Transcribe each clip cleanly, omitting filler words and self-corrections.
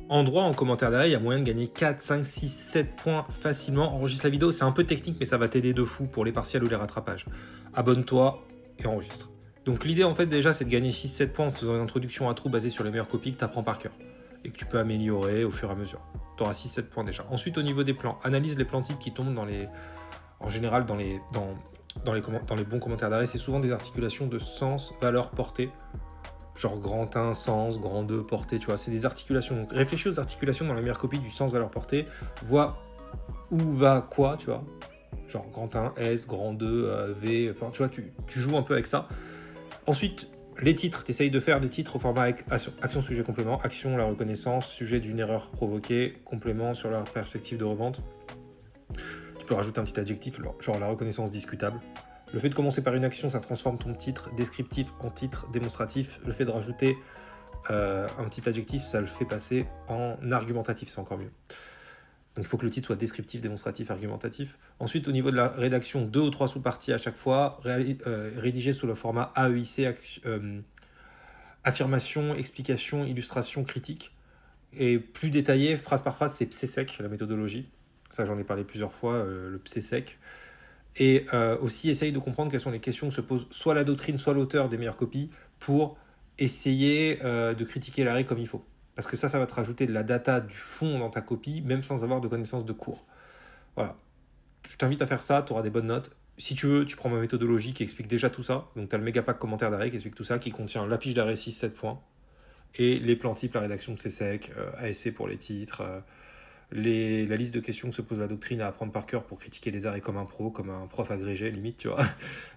En droit, en commentaire derrière, il y a moyen de gagner 4, 5, 6, 7 points facilement. Enregistre la vidéo, c'est un peu technique, mais ça va t'aider de fou pour les partiels ou les rattrapages. Abonne-toi et enregistre. Donc l'idée, en fait, déjà, c'est de gagner 6-7 points en faisant une introduction à trous basée sur les meilleures copies que tu apprends par cœur et que tu peux améliorer au fur et à mesure. Tu auras 6-7 points déjà. Ensuite, au niveau des plans, analyse les plans types qui tombent en général dans les bons commentaires d'arrêt. C'est souvent des articulations de sens, valeur, portée. Genre grand 1, sens, grand 2, portée, tu vois, c'est des articulations. Donc réfléchis aux articulations dans la meilleure copie du sens, valeur, portée. Vois où va quoi, tu vois. Genre grand 1, S, grand 2, V, enfin tu vois, tu joues un peu avec ça. Ensuite, les titres, tu essayes de faire des titres au format action, sujet, complément. Action, la reconnaissance, sujet d'une erreur provoquée, complément sur la perspective de revente. Tu peux rajouter un petit adjectif, genre la reconnaissance discutable. Le fait de commencer par une action, ça transforme ton titre descriptif en titre démonstratif. Le fait de rajouter un petit adjectif, ça le fait passer en argumentatif, c'est encore mieux. Donc il faut que le titre soit descriptif, démonstratif, argumentatif. Ensuite, au niveau de la rédaction, 2 ou 3 sous-parties à chaque fois, rédigées sous le format AEIC, affirmation, explication, illustration, critique. Et plus détaillé, phrase par phrase, c'est PSESEC, la méthodologie. Ça, j'en ai parlé plusieurs fois, le PSESEC. Et aussi, essaye de comprendre quelles sont les questions que se pose soit la doctrine, soit l'auteur des meilleures copies pour essayer de critiquer l'arrêt comme il faut. Parce que ça va te rajouter de la data du fond dans ta copie, même sans avoir de connaissances de cours. Voilà. Je t'invite à faire ça, tu auras des bonnes notes. Si tu veux, tu prends ma méthodologie qui explique déjà tout ça. Donc, tu as le méga pack commentaire d'arrêt qui explique tout ça, qui contient la fiche d'arrêt 6-7 points, et les plans types, la rédaction de CSEC, ASC pour les titres, la liste de questions que se pose la doctrine à apprendre par cœur pour critiquer les arrêts comme un pro, comme un prof agrégé, limite, tu vois.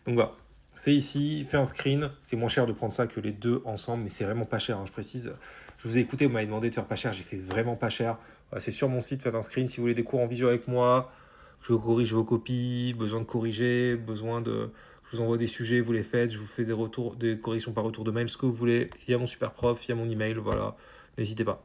Donc voilà, c'est ici, fais un screen. C'est moins cher de prendre ça que les deux ensemble, mais c'est vraiment pas cher, hein, je précise. Je vous ai écouté, vous m'avez demandé de faire pas cher, j'ai fait vraiment pas cher. C'est sur mon site, faites un screen si vous voulez des cours en visio avec moi. Je corrige vos copies, besoin de corriger, besoin de... Je vous envoie des sujets, vous les faites, je vous fais des retours, des corrections par retour de mail, ce que vous voulez. Il y a mon super prof, il y a mon email, voilà. N'hésitez pas.